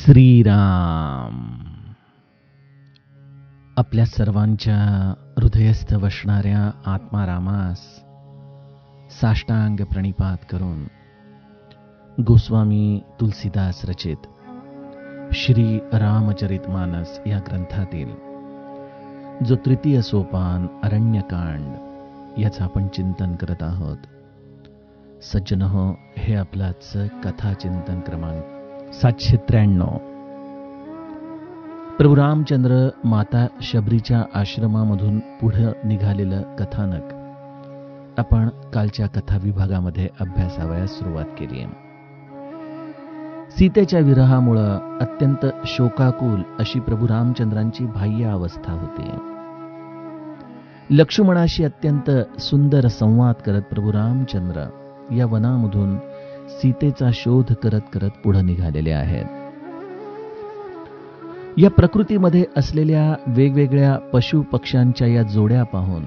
श्रीराम. आपल्या सर्वांच्या हृदयस्थ वसणाऱ्या आत्मारामास साष्टांग प्रणिपात करून गोस्वामी तुलसीदास रचित श्री रामचरितमानस या ग्रंथातील जो तृतीय सोपान अरण्यकांड याचं आपण चिंतन करत आहोत. सज्जनहो, हे आपलाच कथा चिंतन क्रमांक 793. प्रभू रामचंद्र माता शबरीच्या आश्रमामधून पुढे निघालेलं कथानक आपण कालच्या कथा विभागामध्ये अभ्यासावयास सुरुवात केली आहे. सीतेच्या विरहामुळं अत्यंत शोकाकुल अशी प्रभू रामचंद्रांची बाह्य अवस्था होती. लक्ष्मणाशी अत्यंत सुंदर संवाद करत प्रभू रामचंद्र या वनामधून सीतेचा शोध करत करत पुढे निघालेले आहेत. या प्रकृतीमध्ये असलेल्या वेगवेगळ्या पशु पक्ष्यांच्या या जोड्या पाहून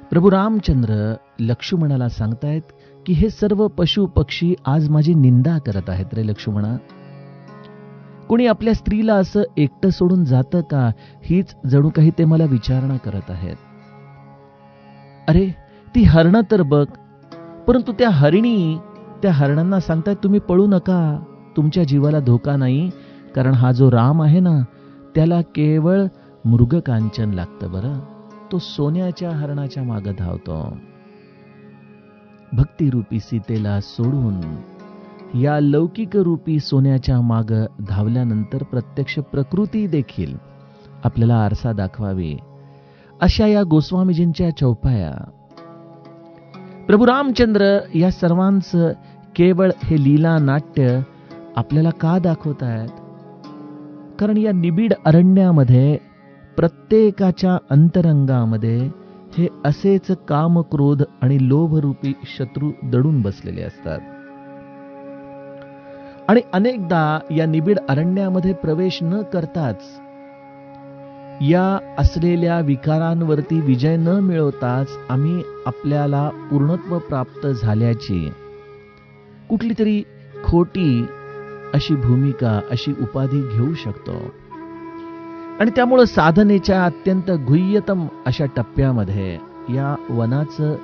प्रभू रामचंद्र लक्ष्मणाला सांगतायत की हे सर्व पशु पक्षी आज माझी निंदा करत आहेत रे लक्ष्मणा. कोणी आपल्या स्त्रीला असं एकटं सोडून जातं का, हीच जणू काही ते मला विचारणा करत आहेत. अरे ती हरणं तर बघ, परंतु त्या हरणांना सांगतायत तुम्ही पळू नका, तुमच्या जीवाला धोका नाही, कारण हा जो राम आहे ना त्याला केवळ मृगकांचन लागतं बरं. तो सोन्याच्या हरणाच्या मागे धावतो. भक्तिरूपी सीतेला सोडून या लौकिक रूपी सोन्याच्या मागे धावल्यानंतर प्रत्यक्ष प्रकृती देखील आपल्याला आरसा दाखवावी अशा या गोस्वामीजींच्या चौपाया. प्रभू रामचंद्र या सर्वांचं केवळ हे लीला नाट्य आपल्याला का दाखवत आहेत? कारण या निबिड अरण्यामध्ये प्रत्येकाच्या अंतरंगामध्ये हे असेच काम, क्रोध आणि लोभरूपी शत्रू दडून बसलेले असतात. आणि अनेकदा या निबिड अरण्यामध्ये प्रवेश न करताच, या असलेल्या विकारांवरती विजय न मिळवताच आम्ही आपल्याला पूर्णत्व प्राप्त झाल्याची कुठली तरी खोटी अशी भूमिका, अशी उपाधी घेऊ शकतो. आणि त्यामुळं साधनेच्या अत्यंत गुह्यतम अशा टप्प्यामध्ये या वनाचं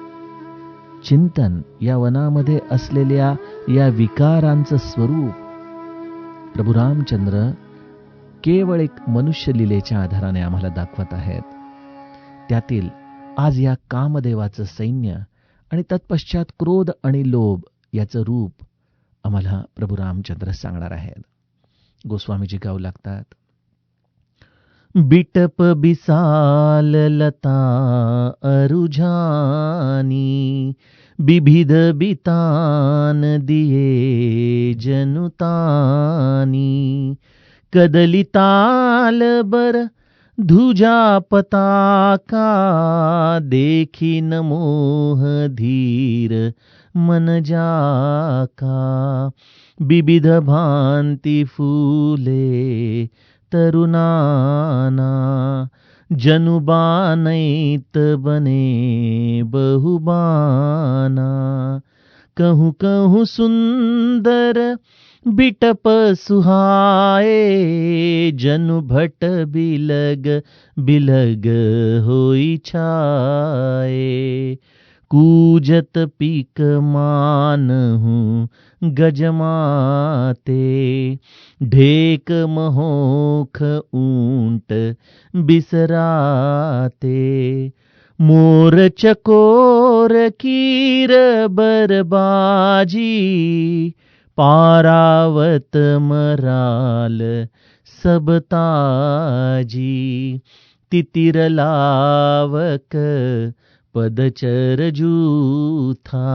चिंतन, या वनामध्ये असलेल्या या विकारांचं स्वरूप प्रभू रामचंद्र केवळ एक मनुष्य लीलेच्या आधाराने आम्हाला दाखवत आहेत. त्यातील आज या कामदेवाचं सैन्य आणि तत्पश्चात क्रोध आणि लोभ याचं रूप आम्हाला प्रभू रामचंद्र सांगणार आहेत. गोस्वामीजी गाऊ लागतात. बिटप बिसाल लता अरुझानी, बिभिद बितान दिये जनुतानी, कदलिताल बर धुजा पताका, देखीन मोह धीर मन जाका, विविध भांती फूले तरुणाना, जनुबानैत बने बहुबाना, कहूँ कहूँ सुंदर बिटप सुहाए, जनु भट बिलग बिलग होई छाए, कूजत पीक मानहु गजमाते, ढेक महोख ऊंट बिसराते, मोर चकोर कीर बरबाजी, पारावत मराल सबताजी, तितिर लावक पदचर जूथा,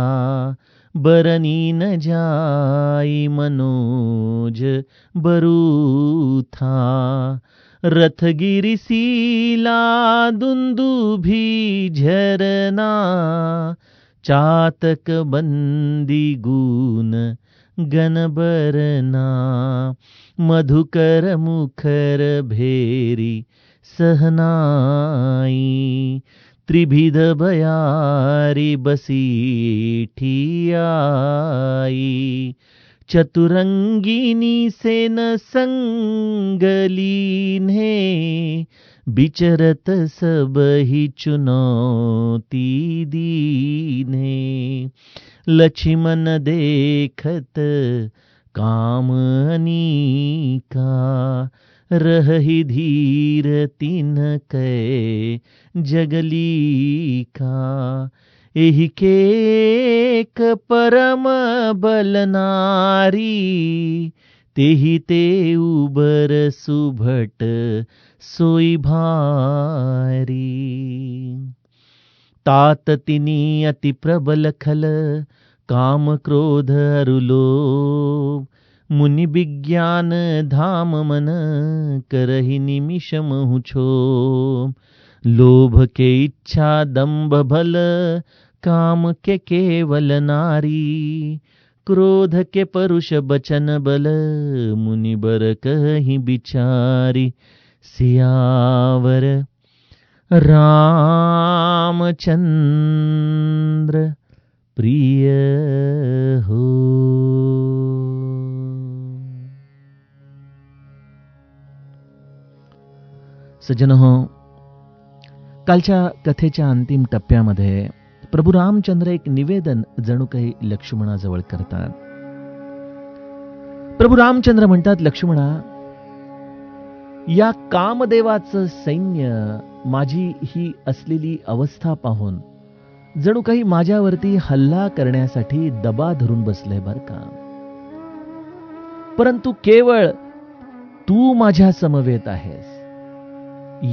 बरनी न जाई मनोज बरूथा, रथगिरी सीला दुंदुभी झरना, चातक बंदी गुन गनबरना, मधुकर मुखर भेरी सहनाई, त्रिभिद बयारी बसी ठियाई, चतुरंगिनी सेन संगलीन्हे, बिचरत सबहि चुनौती दीन्हे। लक्ष्मण देखत काम अनीका, रहहि धीर तिनकै जगली का। एहि के एक परम बल नारी, तेहि ते उबर सुभट सोई भारी। तात तिनी अति प्रबल खल, काम क्रोध अरु लोभ। मुनि विज्ञान धाम मन, करहि निमिष महु क्षोभ। लोभ के इच्छा दंभ भल, काम के केवल नारी। क्रोध के परुष बचन बल, मुनि बर कहि बिचारी। सियावर रामचंद्र प्रिय हो। सज्जनहो, कालच्या कथेच्या अंतिम टप्प्यामध्ये प्रभू रामचंद्र एक निवेदन जणू काही लक्ष्मणाजवळ करतात. प्रभू रामचंद्र म्हणतात, लक्ष्मणा, या कामदेवाचं सैन्य माझी ही असलेली अवस्था पाहून जणू काही माझ्यावरती हल्ला करण्यासाठी दबा धरून बसलंय बर का. परंतु केवळ तू माझ्या समवेत आहेस.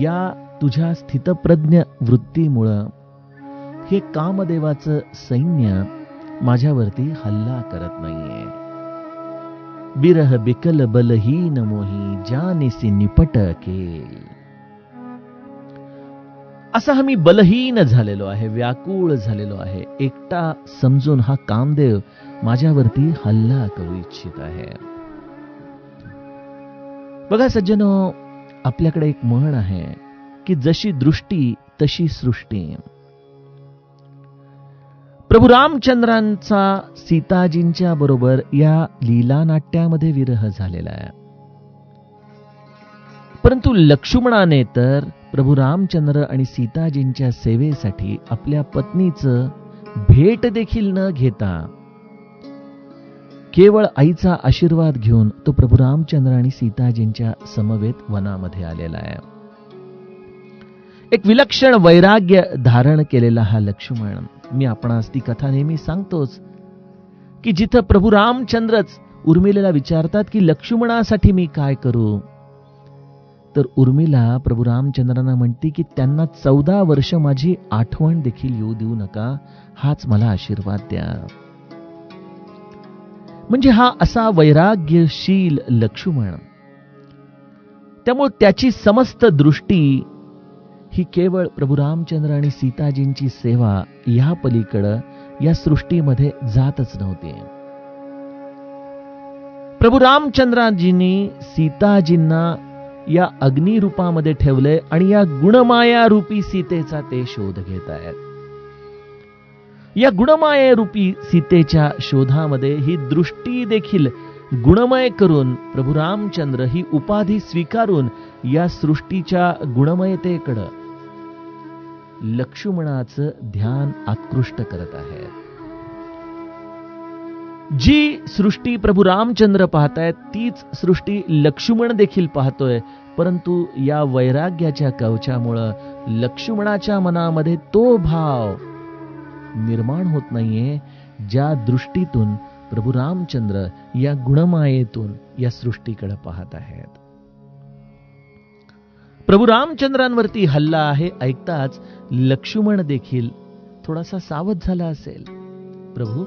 या तुझ्या स्थितप्रज्ञ वृत्तीमुळं हे कामदेवाचं सैन्य माझ्यावरती हल्ला करत नाहीये. बिरह बिकल बलहीन मोही, जानिसी निपट केल. असा आम्ही बलहीन झालेलो आहे, व्याकुळ झालेलो आहे. एकटा समजून हा कामदेव माझ्यावरती हल्ला करू इच्छित आहे. बघा सज्जनो, आपल्याकडे एक म्हण आहे की जशी दृष्टी तशी सृष्टी. प्रभू रामचंद्रांचा सीताजींच्या बरोबर या लीला नाट्यामध्ये विरह झालेला आहे. परंतु लक्ष्मणाने तर प्रभू रामचंद्र आणि सीताजींच्या सेवेसाठी आपल्या पत्नीचं भेट देखील न घेता केवळ आईचा आशीर्वाद घेऊन तो प्रभू रामचंद्र आणि सीताजींच्या समवेत वनामध्ये आलेला आहे. एक विलक्षण वैराग्य धारण केलेला हा लक्ष्मण. मी आपणास ती कथा नेहमी सांगतोच की जिथं प्रभू रामचंद्रच उर्मिलेला विचारतात की लक्ष्मणासाठी मी काय करू, तर उर्मिला प्रभू रामचंद्रांना म्हणते की त्यांना 14 वर्ष माझी आठवण देखील येऊ देऊ नका, हाच मला आशीर्वाद द्या. म्हणजे हा असा वैराग्यशील लक्ष्मण. त्यामुळे त्याची समस्त दृष्टी ही केवळ प्रभू रामचंद्र आणि सीताजींची सेवा या पलीकडं या सृष्टीमध्ये जातच नव्हती. प्रभू रामचंद्राजींनी सीताजींना या अग्नी रूपामध्ये ठेवले आणि या गुणमाया रूपी सीतेचा ते शोध घेत आहेत. या गुणमाया रूपी सीतेच्या शोधामध्ये ही दृष्टी देखील गुणमय करून प्रभू रामचंद्र ही उपाधी स्वीकारून या सृष्टीच्या गुणमयतेकडे लक्ष्मणाचं ध्यान आकृष्ट करत आहेत. जी सृष्टी प्रभू रामचंद्र पाहतायत तीच सृष्टी लक्ष्मण देखील पाहतोय. परंतु या वैराग्याच्या कवचामुळे लक्ष्मणाच्या मनामध्ये तो भाव निर्माण होत नाहीये ज्या दृष्टीतून प्रभू रामचंद्र या गुणमायेतून या सृष्टीकडे पाहत आहेत. प्रभू रामचंद्रांवरती हल्ला आहे ऐकताच लक्ष्मण देखील थोडासा सावध झाला असेल. प्रभू,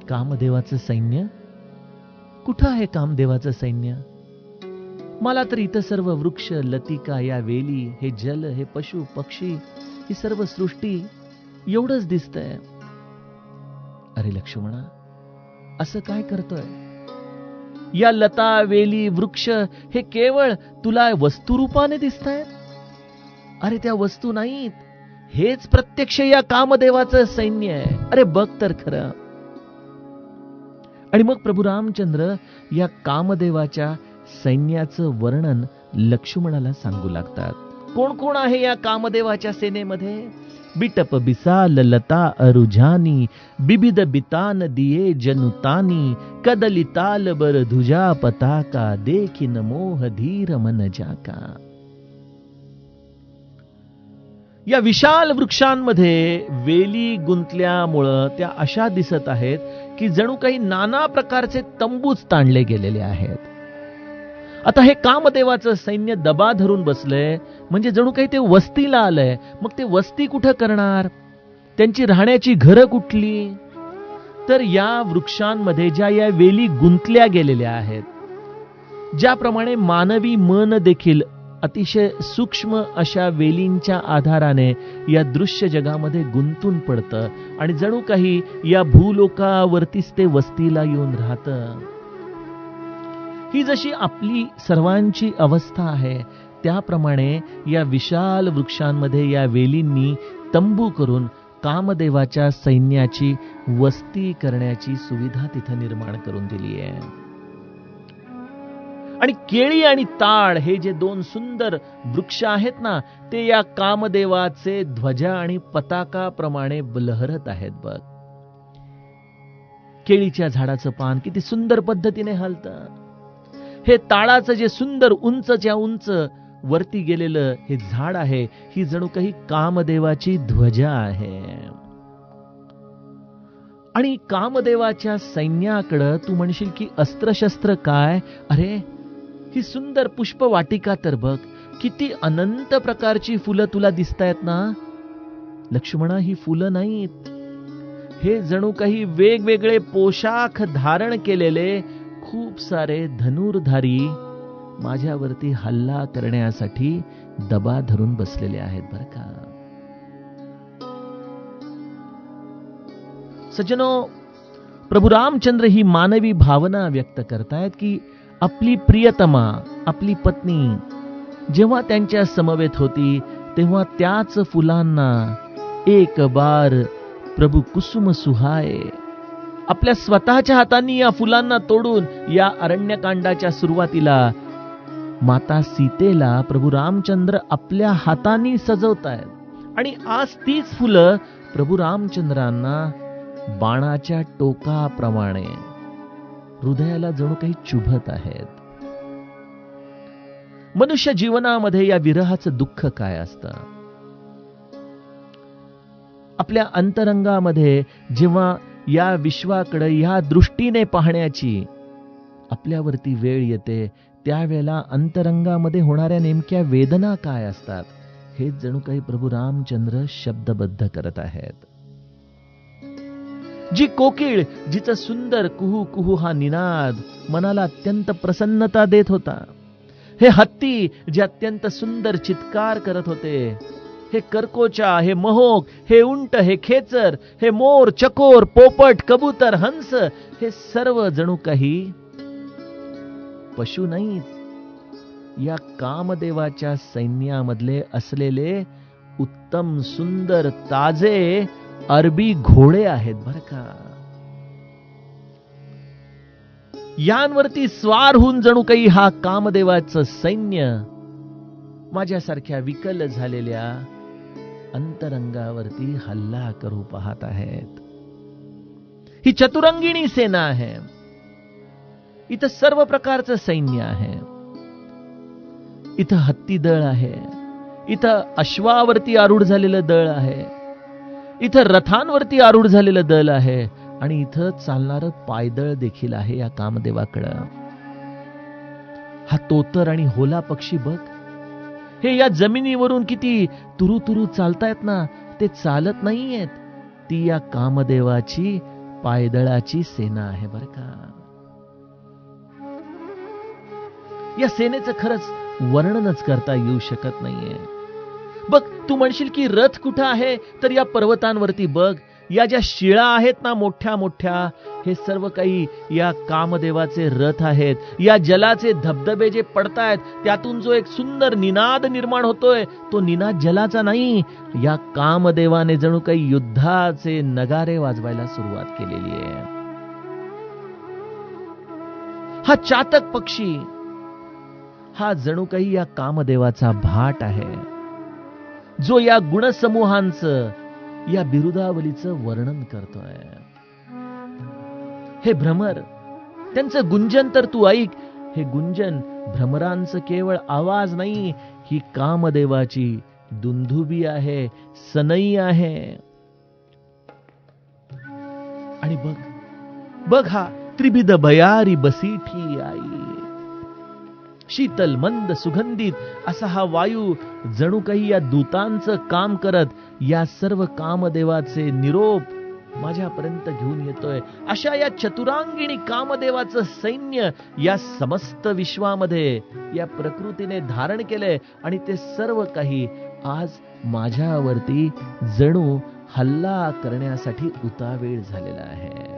कामदेवाचं सैन्य कुठं आहे? कामदेवाचं सैन्य मला तर इथं सर्व वृक्ष लतिका, या वेली, हे जल, हे पशु पक्षी, ही सर्व सृष्टी एवढंच दिसतंय. अरे लक्ष्मणा, असं काय करतोय? या लता, वेली, वृक्ष हे केवळ तुला वस्तुरूपाने दिसतायत? अरे त्या वस्तू नाहीत, हेच प्रत्यक्ष या कामदेवाचं सैन्य आहे. अरे बघ तर खरं. आणि मग प्रभू रामचंद्र या कामदेवाच्या सैन्याचं वर्णन लक्ष्मणाला सांगू लागतात. कोण कोण आहे या कामदेवाच्या सेनेमध्ये? बिटप बिसाल लता अरुझानी, बिबिद बितान दिये जनुतानी, कदलिताल बर धुजा पताका, देखिन मोह धीर मन जाका. या विशाल वृक्षांमध्ये वेली गुंतल्यामुळं त्या अशा दिसत आहेत की जणू काही नाना प्रकारचे तंबूच ताणले गेलेले आहेत. आता हे कामदेवाचं सैन्य दबा धरून बसलंय, म्हणजे जणू काही ते वस्तीला आलंय. मग ते वस्ती कुठं करणार? त्यांची राहण्याची घरं कुठली? तर या वृक्षांमध्ये ज्या या वेली गुंतल्या गेलेल्या आहेत, ज्याप्रमाणे मानवी मन देखील अतिशय सूक्ष्म अशा वेलींच्या आधाराने या दृश्य जगामध्ये गुंतून पडतं आणि जणू काही या भूलोकावरतीच ते वस्तीला येऊन राहतं. ही जशी आपली सर्वांची अवस्था आहे, त्याप्रमाणे या विशाल वृक्षांमध्ये या वेलींनी तंबू करून कामदेवाच्या सैन्याची वस्ती करण्याची सुविधा तिथं निर्माण करून दिली आहे. आणि केळी आणि ताड हे जे दोन सुंदर वृक्ष आहेत ना, ते या कामदेवाचे ध्वजा आणि पताकाप्रमाणे लहरत आहेत बघ. केळीच्या झाडाचं पान किती सुंदर पद्धतीने हलतं. हे ताडाचं जे सुंदर उंचच्या उंच वरती गेलेलं हे झाड आहे, ही जणू काही कामदेवाची ध्वजा आहे. आणि कामदेवाच्या सैन्याकडं तू म्हणशील की अस्त्रशस्त्र काय? अरे ही सुंदर पुष्प वाटिका तर बघ, किती अनंत प्रकारची फुलं तुला दिसतायत ना. लक्ष्मणा, ही फुलं नाहीत, हे जणू काही वेगवेगळे पोशाख धारण केलेले खूप सारे धनुर्धारी माझ्यावरती हल्ला करण्यासाठी दबा धरून बसलेले आहेत बरं का. सज्जनो, प्रभू रामचंद्र ही मानवी भावना व्यक्त करतायत की आपली प्रियतमा, आपली पत्नी जेव्हा त्यांच्या समवेत होती, तेव्हा त्याच फुलांना एक बार प्रभू कुसुम सुहाए. आपल्या स्वतःच्या हातांनी या फुलांना तोडून या अरण्यकांडाच्या सुरुवातीला माता सीतेला प्रभू रामचंद्र आपल्या हातांनी सजवतायत. आणि आज तीच फुलं प्रभू रामचंद्रांना बाणाच्या टोकाप्रमाणे हृदयाला जणू काही चुभत आहेत. मनुष्य जीवनामध्ये या विरहाचं दुःख काय असतं? आपल्या अंतरंगामध्ये जेव्हा या विश्वाकडे या दृष्टीने पाहण्याची आपल्यावरती वेळ येते, त्यावेळेला अंतरंगामध्ये होणाऱ्या नेमक्या वेदना काय असतात, हे जणू काही प्रभू रामचंद्र शब्दबद्ध करत आहेत. जी कोकिळ, जिचं सुंदर कुहू कुहू हा निनाद मनाला अत्यंत प्रसन्नता देत होता, हे हत्ती जे अत्यंत सुंदर चित्कार करत होते, हे करकोचा, हे महोक, हे उंट, हे खेचर, हे मोर, चकोर, पोपट, कबूतर, हंस, हे सर्व जणू काही पशु नाहीत, या कामदेवाच्या सैन्यामधले असलेले उत्तम सुंदर ताजे अरबी घोडे आहेत बरं का. यांवरती स्वार होऊन जणू काही हा कामदेवाचं सैन्य माझ्यासारख्या विकल झालेल्या अंतरंगावरती हल्ला करू पाहत आहेत. ही चतुरंगिणी सेना आहे. इथं सर्व प्रकारचं सैन्य आहे. इथं हत्ती दळ आहे, इथं अश्वावरती आरूढ झालेलं दळ आहे, इथं रथांवरती आरूढ झालेलं दल आहे, आणि इथं चालणारं पायदळ देखील आहे या कामदेवाकडं. हा तोतर आणि होला पक्षी बघ, हे या जमिनीवरून किती तुरु तुरु चालतायत ना, ते चालत नाहीयेत, ती या कामदेवाची पायदळाची सेना आहे बरं का. या सेनेचं खरंच वर्णनच करता येऊ शकत नाहीये. बघ, तू म्हणशील की रथ कुठं आहे, तर या पर्वतांवरती बघ, या ज्या शिळा आहेत ना मोठ्या मोठ्या, हे सर्व काही या कामदेवाचे रथ आहेत. या जलाचे धबधबे जे पडतायत, त्यातून जो एक सुंदर निनाद निर्माण होतोय, तो निनाद जलाचा नाही, या कामदेवाने जणू काही युद्धाचे नगारे वाजवायला सुरुवात केलेली आहे. हा चातक पक्षी, हा जणू काही या कामदेवाचा भाट आहे, जो या गुणसमूहांचं, या बिरुदावलीचं वर्णन करतोय. हे भ्रमर, त्यांचं गुंजन तर तू ऐक. हे गुंजन भ्रमरांचं केवळ आवाज नाही, ही कामदेवाची दुंदुभी आहे, सनई आहे. आणि बघ बघ, हा त्रिविध बयारी बसीठी आई. शीतल मंद सुगंधित असा हा वायू जणू काही या दूतांचं काम करत या सर्व कामदेवाचे निरोप माझ्यापर्यंत घेऊन येतोय. अशा या चतुरांगिणी कामदेवाचं सैन्य या समस्त विश्वामध्ये या प्रकृतीने धारण केलंय आणि ते सर्व काही आज माझ्यावरती जणू हल्ला करण्यासाठी उतावीळ झालेला आहे.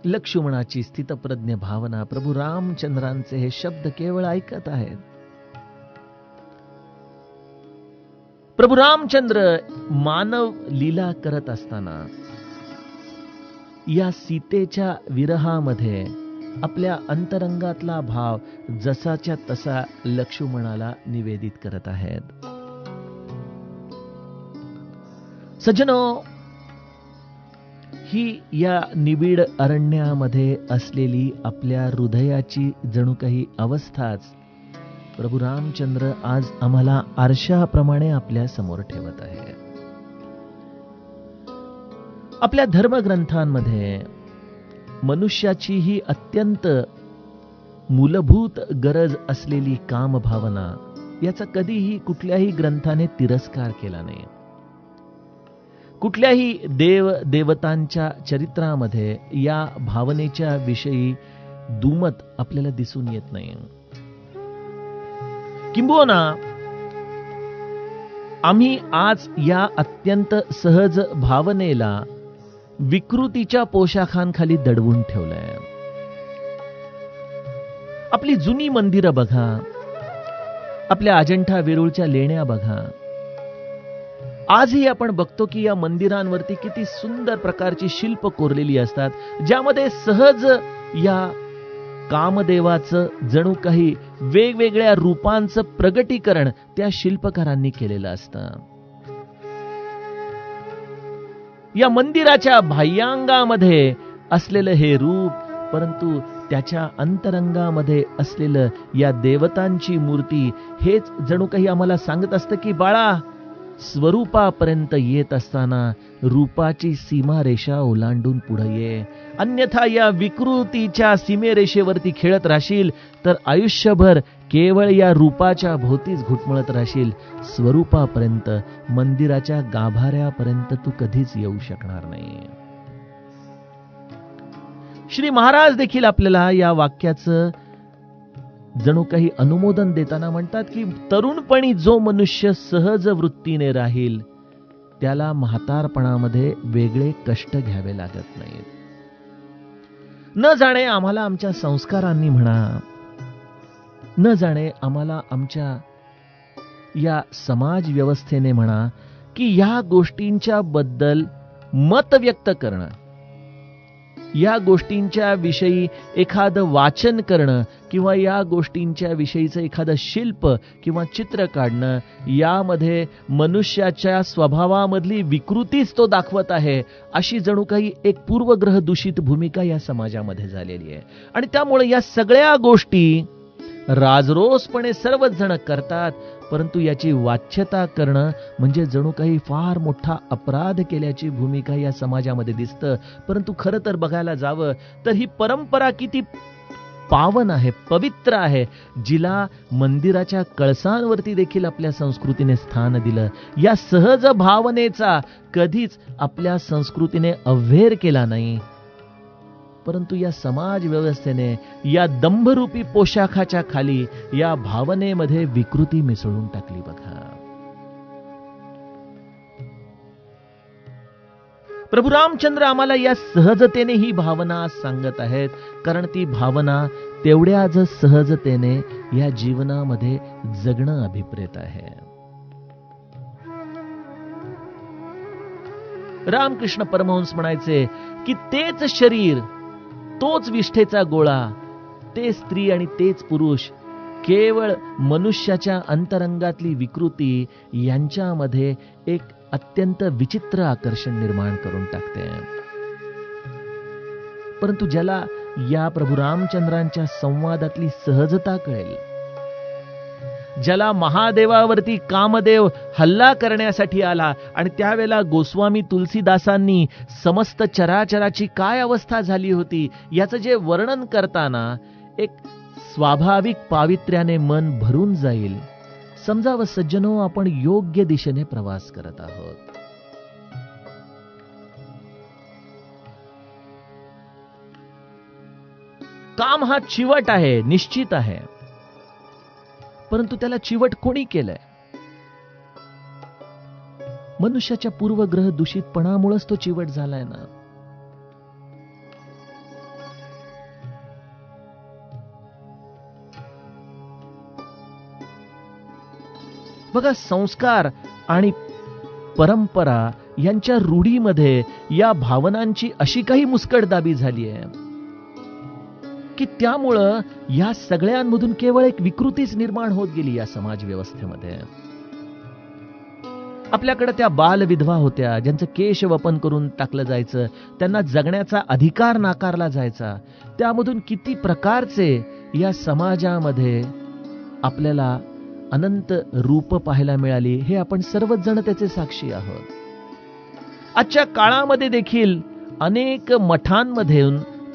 लक्ष्मणाची स्थितप्रज्ञ भावना प्रभू रामचंद्रांचे हे शब्द केवळ ऐकत आहेत. प्रभू रामचंद्र मानव लीला करत असताना या सीतेच्या विरहामध्ये आपल्या अंतरंगातला भाव जसाच्या तसा लक्ष्मणाला निवेदित करत आहेत. सज्जनो, ही या निबिड अरण्यामध्ये असलेली आपल्या हृदयाची जणू काही अवस्थाच प्रभू रामचंद्र आज आम्हाला आरशाप्रमाणे आपल्या समोर ठेवत आहे. आपल्या धर्मग्रंथांमध्ये मनुष्याची ही अत्यंत मूलभूत गरज असलेली कामभावना याचा कधीही कुठल्याही ग्रंथाने तिरस्कार केला नाही. कुठल्याही देव देवतांच्या चरित्रामध्ये या भावनेच्या विषयी दुमत आपल्याला दिसून येत नाही. किंबहुना आम्ही आज या अत्यंत सहज भावनेला विकृतीच्या पोशाखांखाली दडवून ठेवलंय. आपली जुनी मंदिरं बघा, आपल्या अजंठा वेरूळच्या लेण्या बघा. आजही आपण बघतो की या मंदिरांवरती किती सुंदर प्रकारची शिल्प कोरलेली असतात, ज्यामध्ये सहज या कामदेवाचं जणू काही वेगवेगळ्या रूपांचं प्रगटीकरण त्या शिल्पकारांनी केलेलं असतं. या मंदिराच्या बाह्यांगामध्ये असलेलं हे रूप, परंतु त्याच्या अंतरंगामध्ये असलेलं या देवतांची मूर्ती हेच जणू काही आम्हाला सांगत असतं की बाळा, स्वरूपापर्यंत येत असताना रूपाची सीमारेषा ओलांडून पुढे ये. अन्यथा या विकृतीच्या सीमेरेषेवरती खेळत राहशील तर आयुष्यभर केवळ या रूपाच्या भोवतीच घुटमळत राहशील. स्वरूपापर्यंत, मंदिराच्या गाभाऱ्यापर्यंत तू कधीच येऊ शकणार नाही. श्री महाराज देखील आपल्याला या वाक्याचं जणू काही अनुमोदन देताना म्हणतात की तरुणपणी जो मनुष्य सहज वृत्तीने राहील त्याला म्हातारपणामध्ये वेगळे कष्ट घ्यावे लागत नाहीत. न जाणे आम्हाला आमच्या संस्कारांनी म्हणा, न जाणे आम्हाला आमच्या या समाज व्यवस्थेने म्हणा की या गोष्टींच्या बद्दल मत व्यक्त करणं, या गोष्टींच्या विषयी एखादं वाचन करणं किंवा या गोष्टींच्या विषयीचं एखादं शिल्प किंवा चित्र काढणं, यामध्ये मनुष्याच्या स्वभावामधली विकृतीच तो दाखवत आहे, अशी जणू काही एक पूर्वग्रह दूषित भूमिका या समाजामध्ये झालेली आहे. आणि त्यामुळे या सगळ्या गोष्टी राजरोसपणे सर्वच जण करतात, परंतु याची वाच्यता करणं म्हणजे जणू काही फार मोठा अपराध केल्याची भूमिका या समाजामध्ये दिसतं. परंतु खरं तर बघायला जावं तर ही परंपरा किती पावन आहे, पवित्र आहे, जिला मंदिराच्या कळसांवरती देखील आपल्या संस्कृतीने स्थान दिलं. या सहज भावनेचा कधीच आपल्या संस्कृतीने अव्हेर केला नाही, परंतु या समाज व्यवस्थेने या दंभरूपी पोशाखाच्या खाली या भावनेमध्ये विकृती मिसळून टाकली. बघा, प्रभू रामचंद्र आम्हाला या सहजतेने ही भावना सांगत आहेत, कारण ती भावना तेवढ्याच सहजतेने या जीवनामध्ये जगणं अभिप्रेत आहे. रामकृष्ण परमहंस म्हणायचे की तेच शरीर, तोच विष्ठेचा गोळा, ते स्त्री आणि तेच पुरुष, केवळ मनुष्याच्या अंतरंगातली विकृती यांच्यामध्ये एक अत्यंत विचित्र आकर्षण निर्माण करून टाकते. परंतु ज्याला या प्रभू रामचंद्रांच्या संवादातली सहजता कळेल, ज्याला महादेवावरती कामदेव हल्ला करण्यासाठी आला आणि त्यावेळेला गोस्वामी तुलसीदासांनी समस्त चराचराची काय अवस्था झाली होती याचं जे वर्णन करताना एक स्वाभाविक पावित्र्याने मन भरून जाईल. समजावं सज्जनो, आपण योग्य दिशेने प्रवास करत आहोत. काम हा चिवट आहे, निश्चित आहे, परंतु त्याला चिवट कोणी केलंय? मनुष्याच्या पूर्वग्रह दूषितपणामुळेच तो चिवट झालाय ना. बघा, संस्कार आणि परंपरा यांच्या रूढीमध्ये या भावनांची अशी काही मुस्कटदाबी झाली आहे की त्यामुळं या सगळ्यांमधून केवळ एक विकृतीच निर्माण होत गेली या समाज व्यवस्थेमध्ये. आपल्याकडे त्या बालविधवा होत्या ज्यांचं केश वपन करून टाकलं जायचं, त्यांना जगण्याचा अधिकार नाकारला जायचा. त्यामधून किती प्रकारचे या समाजामध्ये आपल्याला अनंत रूप पाहायला मिळाली, हे आपण सर्वच जण त्याचे साक्षी आहोत. आजच्या काळामध्ये देखील अनेक मठांमध्ये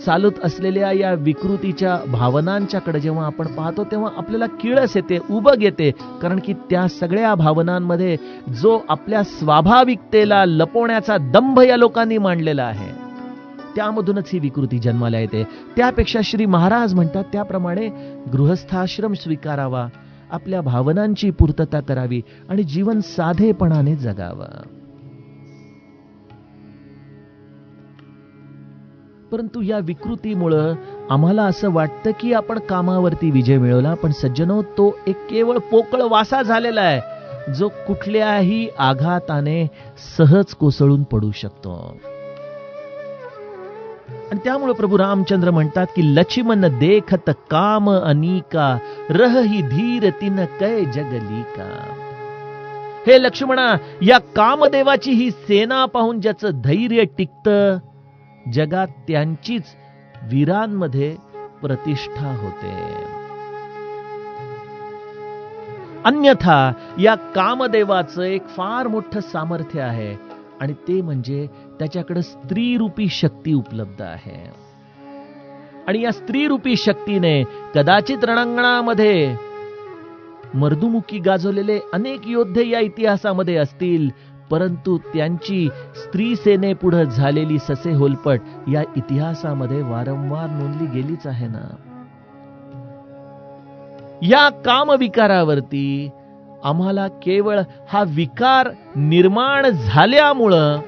चालत असलेल्या या विकृतीच्या भावनांच्याकडे जेव्हा आपण पाहतो तेव्हा आपल्याला किळस येते, उबग येते, कारण की त्या सगळ्या भावनांमध्ये जो आपल्या स्वाभाविकतेला लपवण्याचा दंभ या लोकांनी मांडलेला आहे, त्यामधूनच ही विकृती जन्माला येते. त्यापेक्षा श्री महाराज म्हणतात त्याप्रमाणे गृहस्थाश्रम स्वीकारावा, आपल्या भावनांची पूर्तता करावी आणि जीवन साधेपणाने जगावं. परंतु या विकृतीमुळं आम्हाला असं वाटतं की आपण कामावरती विजय मिळवला, पण सज्जनो, तो एक केवळ पोकळ वासा झालेला आहे जो कुठल्याही आघाताने सहज कोसळून पडू शकतो. आणि त्यामुळे प्रभू रामचंद्र म्हणतात की लक्ष्मण देखत काम अनिका, रही धीर तिन कै जगलिका. हे लक्ष्मणा, या कामदेवाची ही सेना पाहून ज्याचं धैर्य टिकतं, जगात त्यांचीच वीरांमध्ये प्रतिष्ठा होते. अन्यथा या कामदेवाचं एक फार मोठं सामर्थ्य आहे आणि ते म्हणजे त्याच्याकडे स्त्रीरूपी शक्ती उपलब्ध आहे. आणि या स्त्रीरूपी शक्तीने कदाचित रणांगणामध्ये मर्दुमुखी गाजवलेले अनेक योद्धे या इतिहासामध्ये असतील, परंतु त्यांची स्त्री सेनेपुढे झालेली ससे होलपट या इतिहासामध्ये वारंवार नोंदली गेलीच आहे ना. या कामविकारावरती आम्हाला केवळ हा विकार निर्माण झाल्यामुळं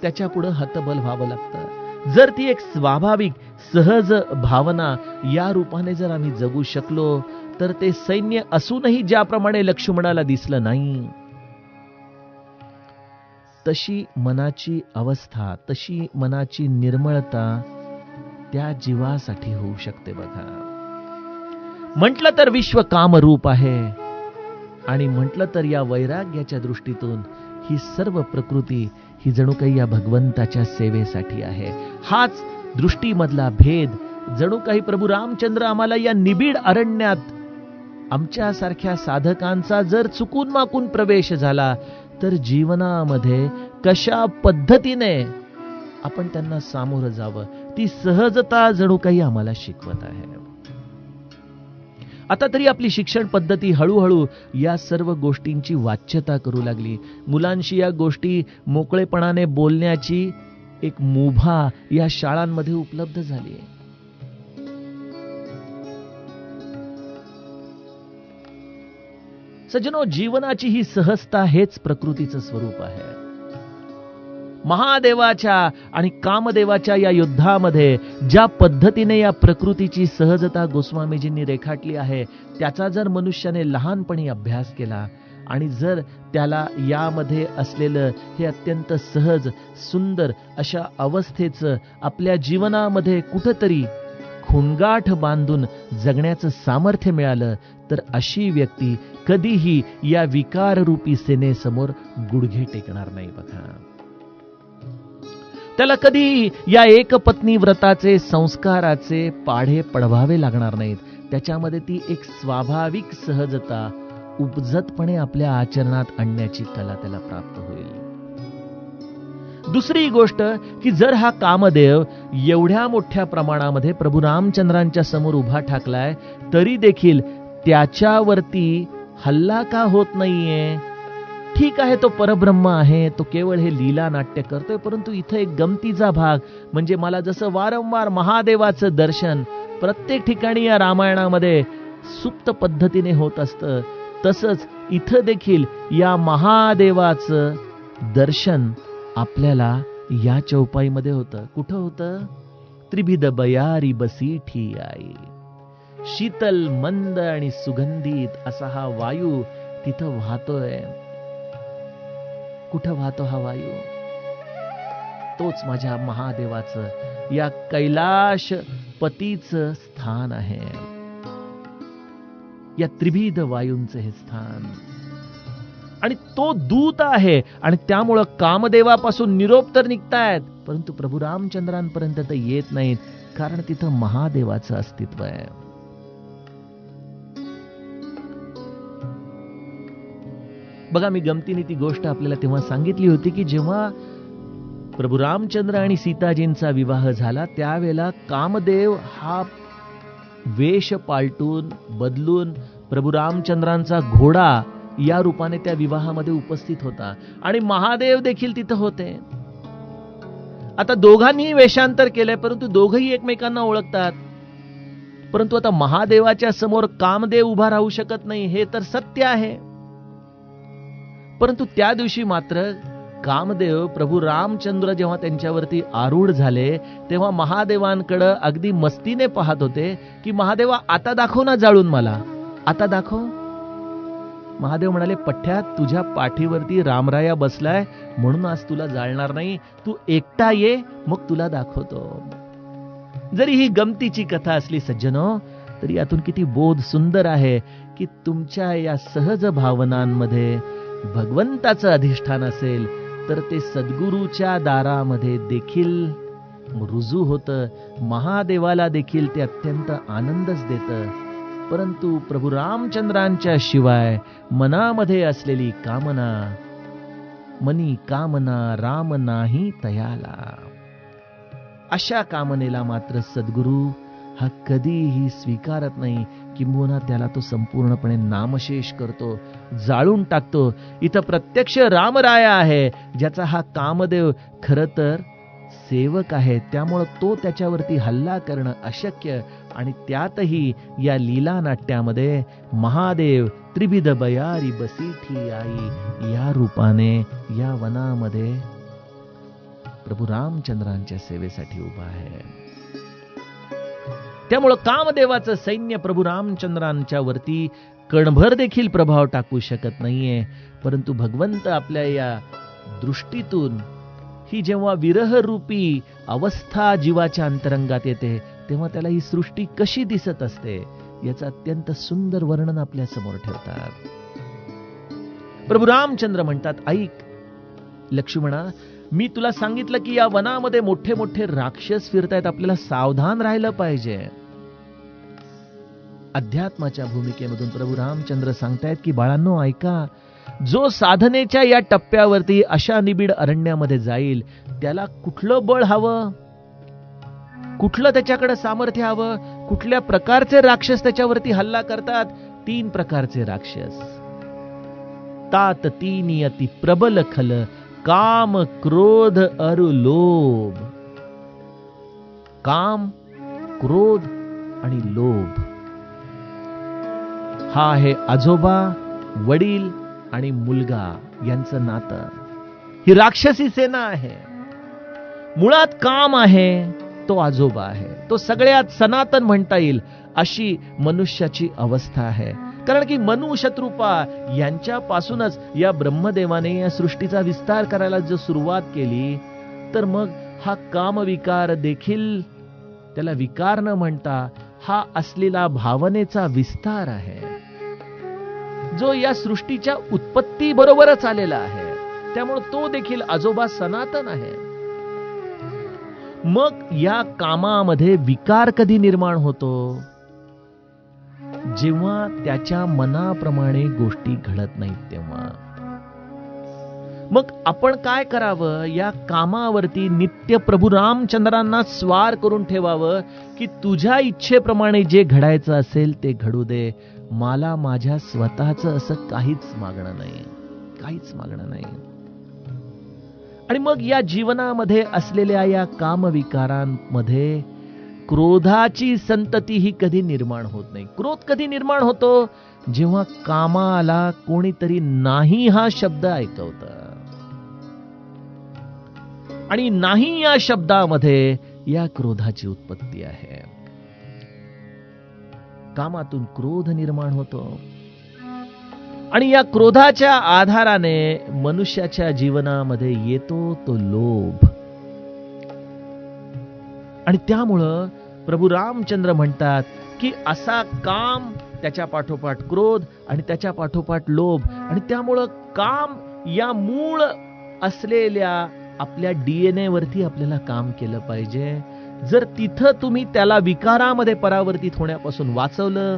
त्याच्यापुढे हतबल व्हावं लागतं. जर ती एक स्वाभाविक सहज भावना या रूपाने जर आम्ही जगू शकलो तर ते सैन्य असूनही ज्याप्रमाणे लक्ष्मणाला दिसलं नाही, तशी मनाची अवस्था, तशी मनाची निर्मळता त्या जीवासाठी होऊ शकते. बघा, म्हटलं तर विश्व कामरूप आहे आणि म्हटलं तर या वैराग्याच्या दृष्टीतून ही सर्व प्रकृती ही जणू काही या भगवंताच्या सेवेसाठी आहे. हाच दृष्टीमधला भेद जणू काही प्रभू रामचंद्र आम्हाला या निबिड अरण्यात आमच्यासारख्या साधकांचा जर चुकून माकून प्रवेश झाला तर जीवनामध्ये कशा पद्धतीने आपण त्यांना सामोरं जावं, ती सहजता जणू काही आम्हाला शिकवत आहे. आता तरी आपली शिक्षण पद्धती हळूहळू या सर्व गोष्टींची वाच्यता करू लागली. मुलांशी या गोष्टी मोकळेपणाने बोलण्याची एक मुभा या शाळांमध्ये उपलब्ध झाली. सज्जनो, जीवनाची ही सहजता हेच प्रकृतीचं स्वरूप आहे. महादेवाच्या आणि कामदेवाच्या या युद्धामध्ये ज्या पद्धतीने या प्रकृतीची सहजता गोस्वामीजींनी रेखाटली आहे, त्याचा जर मनुष्याने लहानपणी अभ्यास केला, आणि जर त्याला यामध्ये असलेलं हे अत्यंत सहज सुंदर अशा अवस्थेचं आपल्या जीवनामध्ये कुठंतरी खूणगाठ बांधून जगण्याचं सामर्थ्य मिळालं तर अशी व्यक्ती कधीही या विकाररूपी सेनेसमोर गुडघे टेकणार नाही. बघा, त्याला कधी या एकपत्नी व्रताचे संस्काराचे पाढे पडवावे लागणार नाहीत. त्याच्यामध्ये ती एक स्वाभाविक सहजता उपजतपणे आपल्या आचरणात आणण्याची कला त्याला प्राप्त होईल. दुसरी गोष्ट की जर हा कामदेव एवढ्या मोठ्या प्रमाणामध्ये प्रभू रामचंद्रांच्या समोर उभा ठाकलाय तरी देखील त्याच्यावरती हल्ला का होत नाहीये? ठीक आहे, तो परब्रह्म आहे, तो केवळ हे लीला नाट्य करतोय, परंतु इथं एक गमतीचा भाग म्हणजे मला जसं वारंवार महादेवाचं दर्शन प्रत्येक ठिकाणी या रामायणामध्ये सुप्त पद्धतीने होत असतं, तसंच इथं देखील या महादेवाचं दर्शन आपल्याला या चौपाईमध्ये होतं. कुठं होतं? त्रिभिद बयारी बसीठी आई. शीतल मंद आणि सुगंधित असा हा वायू तिथं वाहतोय. कुठं वाहतो हा वायू? तोच माझ्या महादेवाचं या कैलाश पतीचं स्थान आहे. या त्रिभिद वायूंचं हे स्थान, आणि तो दूत आहे, आणि त्यामुळं कामदेवापासून निरोप तर निघतायत परंतु प्रभू रामचंद्रांपर्यंत तर येत नाहीत, कारण तिथं महादेवाचं अस्तित्व आहे. बघा, मी गमतीने ती गोष्ट आपल्याला तेव्हा सांगितली होती की जेव्हा प्रभू रामचंद्र आणि सीताजींचा विवाह झाला त्यावेळेला कामदेव हा वेश पालटून बदलून प्रभू रामचंद्रांचा घोडा या रूपाने त्या विवाहामध्ये उपस्थित होता, आणि महादेव देखील तिथं होते. आता दोघांनी वेषांतर केलंय परंतु दोघंही एकमेकांना ओळखतात. परंतु आता महादेवाच्या समोर कामदेव उभा राहू शकत नाही, हे तर सत्य आहे. परंतु त्या दिवशी मात्र कामदेव प्रभू रामचंद्र जेव्हा त्यांच्यावरती आरूढ झाले तेव्हा महादेवांकडे अगदी मस्तीने पाहत होते की महादेवा आता दाखव ना जाळून मला, आता दाखव. महादेव म्हणाले, पठ्ठ्या, तुझ्या पाठीवरती रामराया बसलाय म्हणून आज तुला जाळणार नाही, तू एकटा ये मग तुला दाखवतो. जरी ही गमतीची कथा असली सज्जनो, तरी यातून किती बोध सुंदर आहे की तुमच्या या सहज भावनांमध्ये भगवंताचं अधिष्ठान असेल तर ते सद्गुरूच्या दारामध्ये देखील रुजू होतं. महादेवाला देखील ते अत्यंत आनंदच देतं. परंतु प्रभू रामचंद्रांच्या शिवाय मनामध्ये असलेली कामना, मनी कामना राम नाही तयाला, अशा कामनेला मात्र सद्गुरू हा कधीही स्वीकारत नाही, किंबहुना त्याला तो संपूर्णपणे नामशेष करतो, जाळून टाकतो. इथं प्रत्यक्ष रामराया आहे ज्याचा हा कामदेव खरं तर सेवक आहे, त्यामुळं तो त्याच्यावरती हल्ला करणं अशक्य. आणि त्यातही या लीला नाट्यामध्ये महादेव त्रिभिद बयारी बसीठी आई या रूपाने या वनामध्ये प्रभू रामचंद्रांच्या सेवेसाठी उभा आहे. त्यामुळं कामदेवाचं सैन्य प्रभू रामचंद्रांच्या वरती कणभर देखील प्रभाव टाकू शकत नाहीये. परंतु भगवंत आपल्या या दृष्टीतून ही जेव्हा विरहरूपी अवस्था जीवाच्या अंतरंगात येते तेव्हा त्याला ही सृष्टी कशी दिसत असते याचं अत्यंत सुंदर वर्णन आपल्या समोर ठेवतात. प्रभू रामचंद्र म्हणतात, ऐक लक्ष्मणा, मी तुला सांगितलं की या वनामध्ये मोठे मोठे राक्षस फिरतायत, आपल्याला सावधान राहिलं पाहिजे. अध्यात्माच्या भूमिकेमधून प्रभू रामचंद्र सांगतायत की बाळांनो ऐका, जो साधनेच्या या टप्प्यावरती अशा निबिड अरण्यामध्ये जाईल त्याला कुठलं बळ हवं, कुठलं त्याच्याकडे सामर्थ्य हवं, कुठल्या प्रकारचे राक्षस त्याच्यावरती हल्ला करतात? 3 प्रकारचे राक्षस. तात तीनी अति प्रबल खल, काम क्रोध अरु लोभ. काम, क्रोध आणि लोभ हा आहे आजोबा, वडील आणि मुलगा यांचं नातं. ही राक्षसी सेना आहे. मुळात काम आहे तो आजोबा आहे, तो सगळ्यात सनातन म्हणता येईल अशी मनुष्याची अवस्था आहे. कारण की मनु शत्रुपा यांच्यापासूनच या ब्रह्मदेवाने या सृष्टीचा विस्तार करायला जर सुरुवात केली, तर मग हा कामविकार देखील त्याला विकार न म्हणता हा असलेला भावनेचा विस्तार आहे, जो या सृष्टीच्या उत्पत्ती बरोबरच आलेला आहे. त्यामुळे तो देखील आजोबा सनातन आहे. मग या कामामध्ये विकार कधी निर्माण होतो? जेव्हा त्याच्या मनाप्रमाणे गोष्टी घडत नाहीत तेव्हा. मग आपण काय करावं? या कामावरती नित्य प्रभू रामचंद्रांना स्वार करून ठेवावं की तुझ्या इच्छेप्रमाणे जे घडायचं असेल ते घडू दे, मला माझ्या स्वतःचं असं काहीच मागणं नाही, काहीच मागणं नाही. आणि मग या जीवनामध्ये असलेल्या या कामविकारांमध्ये क्रोधाची संतती ही कधी निर्माण होत नाही. क्रोध कधी निर्माण होतो? जेव्हा कामाला कोणीतरी नाही हा शब्द ऐकवतं, आणि नाही या शब्दामध्ये या क्रोधाची उत्पत्ती आहे. कामातून क्रोध निर्माण होतो, आणि या क्रोधाच्या आधाराने मनुष्याच्या जीवनामध्ये येतो तो लोभ. आणि त्यामुळं प्रभू रामचंद्र म्हणतात की असा काम, त्याच्या पाठोपाठ क्रोध, आणि त्याच्या पाठोपाठ लोभ. आणि त्यामुळं काम या मूळ असलेल्या आपल्या DNA वरती आपल्याला काम केलं पाहिजे. जर तिथं तुम्ही त्याला विकारामध्ये परावर्तित होण्यापासून वाचवलं,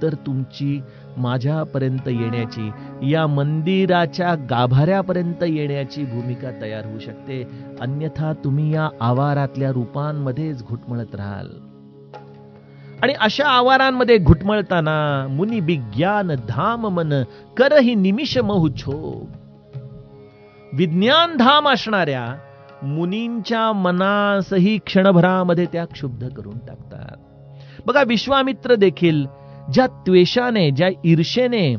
तर तुमची माझ्यापर्यंत येण्याची, या मंदिराच्या गाभाऱ्यापर्यंत येण्याची भूमिका तयार होऊ शकते. अन्यथा तुम्ही या आवारातल्या रूपांमध्येच घुटमळत राहाल. आणि अशा आवारांमध्ये घुटमळताना मुनी विज्ञान धाम मन करही निमिष महु छो. विज्ञान धाम असणाऱ्या मुनींच्या मनासही क्षणभरामध्ये त्या क्षुब्ध करून टाकतात. बघा, विश्वामित्र देखील ज्या त्वेषाने, ज्या ईर्षेने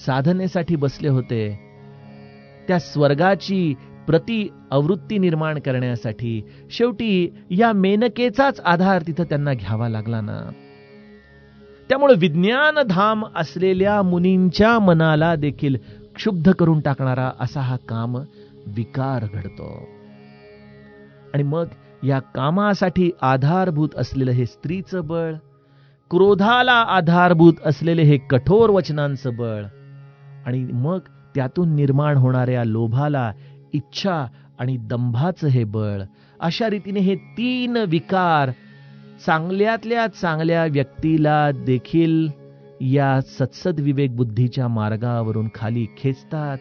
साधनेसाठी बसले होते, त्या स्वर्गाची आवृत्ती निर्माण करण्यासाठी शेवटी या मेनकेचाच आधार तिथं त्यांना घ्यावा लागला ना. त्यामुळे विज्ञान धाम असलेल्या मुनींच्या मनाला देखील क्षुब्ध करून टाकणारा असा हा काम विकार घडतो. आणि मग या कामासाठी आधारभूत असलेलं हे स्त्रीचं बळ, क्रोधाला आधारभूत असलेले हे कठोर वचनांचं बळ, आणि मग त्यातून निर्माण होणाऱ्या लोभाला इच्छा आणि दंभाचं हे बळ, अशा रीतीने हे 3 विकार चांगल्यातल्या चांगल्या व्यक्तीला देखील या सत्सद विवेक बुद्धीच्या मार्गावरून खाली खेचतात,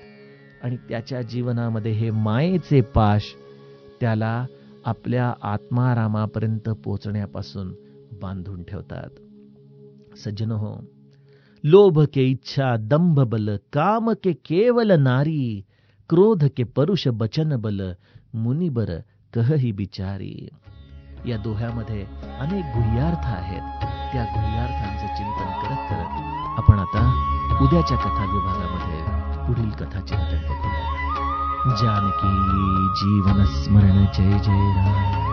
आणि त्याच्या जीवनामध्ये हे मायेचे पाश त्याला आपल्या आत्मारामापर्यंत पोहोचण्यापासून बांधून ठेवतात. सज्जनो, लोभ के इच्छा दंभ बल, काम के केवल नारी, क्रोध के परुष बचन बल, मुनिबर कहही बिचारी. या दोह्यामध्ये अनेक गुह्यार्थ आहेत. त्या गुह्यार्थांचं चिंतन करत करत आपण आता उद्याच्या कथा विभागामध्ये पुढील कथा चिंतन बघूया. जानकी जीवन स्मरण जय जय राम.